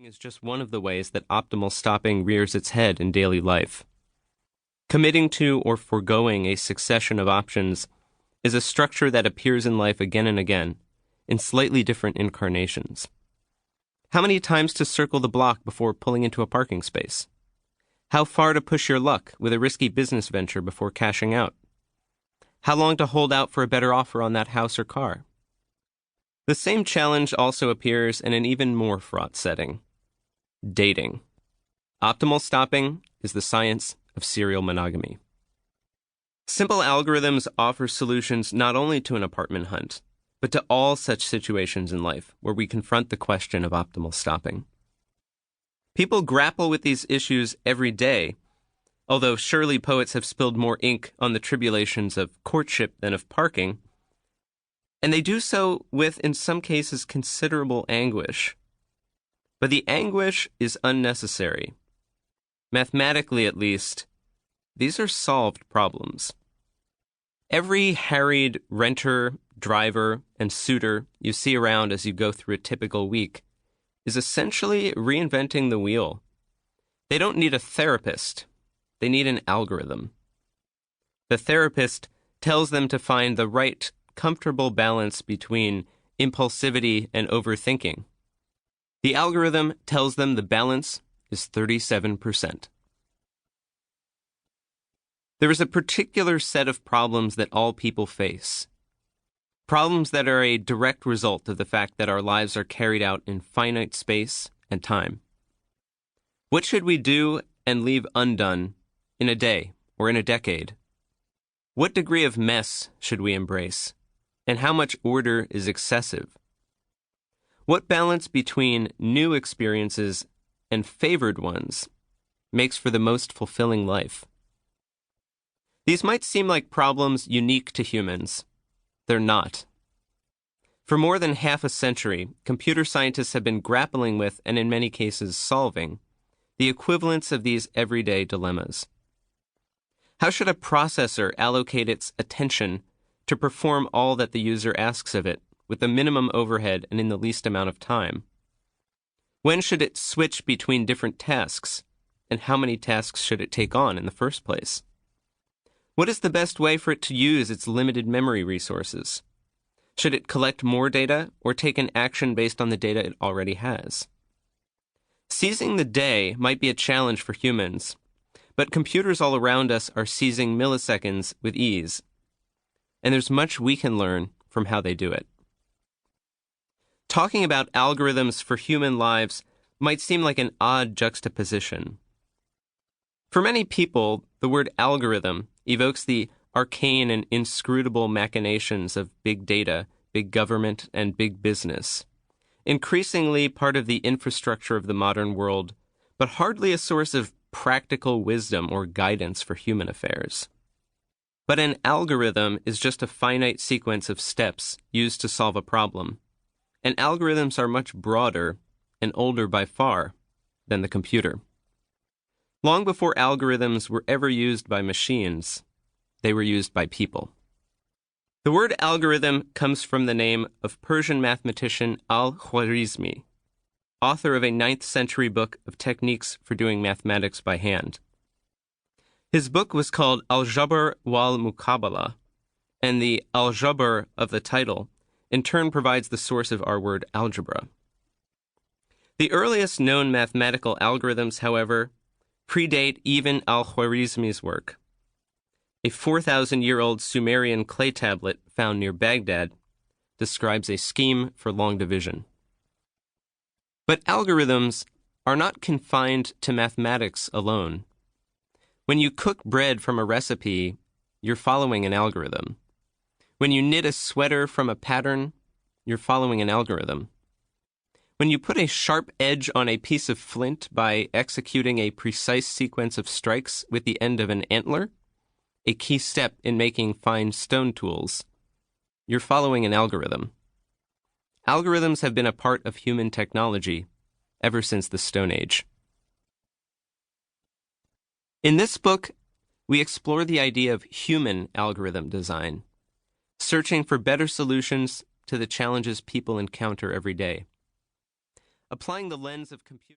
is just one of the ways that optimal stopping rears its head in daily life. Committing to or foregoing a succession of options is a structure that appears in life again and again, in slightly different incarnations. How many times to circle the block before pulling into a parking space? How far to push your luck with a risky business venture before cashing out? How long to hold out for a better offer on that house or car? The same challenge also appears in an even more fraught setting: dating. Optimal stopping is the science of serial monogamy. Simple algorithms offer solutions not only to an apartment hunt, but to all such situations in life where we confront the question of optimal stopping. People grapple with these issues every day, although surely poets have spilled more ink on the tribulations of courtship than of parking, and they do so with, in some cases, considerable anguish. But the anguish is unnecessary. Mathematically, at least, these are solved problems. Every harried renter, driver, and suitor you see around as you go through a typical week is essentially reinventing the wheel. They don't need a therapist. They need an algorithm. The therapist tells them to find the right, comfortable balance between impulsivity and overthinking. The algorithm tells them the balance is 37%. There is a particular set of problems that all people face. Problems that are a direct result of the fact that our lives are carried out in finite space and time. What should we do and leave undone in a day or in a decade? What degree of mess should we embrace? And how much order is excessive? What balance between new experiences and favored ones makes for the most fulfilling life? These might seem like problems unique to humans. They're not. For more than half a century, computer scientists have been grappling with, and in many cases solving, the equivalence of these everyday dilemmas. How should a processor allocate its attention to perform all that the user asks of it, with the minimum overhead and in the least amount of time? When should it switch between different tasks, and how many tasks should it take on in the first place? What is the best way for it to use its limited memory resources? Should it collect more data or take an action based on the data it already has? Seizing the day might be a challenge for humans, but computers all around us are seizing milliseconds with ease, and there's much we can learn from how they do it. Talking about algorithms for human lives might seem like an odd juxtaposition. For many people, the word algorithm evokes the arcane and inscrutable machinations of big data, big government, and big business, increasingly part of the infrastructure of the modern world, but hardly a source of practical wisdom or guidance for human affairs. But an algorithm is just a finite sequence of steps used to solve a problem, and algorithms are much broader and older by far than the computer. Long before algorithms were ever used by machines, they were used by people. The word algorithm comes from the name of Persian mathematician al-Khwarizmi, author of a 9th century book of techniques for doing mathematics by hand. His book was called Al-Jabr wal-Muqabala, and the al-Jabr of the title in turn provides the source of our word algebra. The earliest known mathematical algorithms, however, predate even al-Khwarizmi's work. A 4,000-year-old Sumerian clay tablet found near Baghdad describes a scheme for long division. But algorithms are not confined to mathematics alone. When you cook bread from a recipe, you're following an algorithm. When you knit a sweater from a pattern, you're following an algorithm. When you put a sharp edge on a piece of flint by executing a precise sequence of strikes with the end of an antler, a key step in making fine stone tools, you're following an algorithm. Algorithms have been a part of human technology ever since the Stone Age. In this book, we explore the idea of human algorithm design, searching for better solutions to the challenges people encounter every day. Applying the lens of computer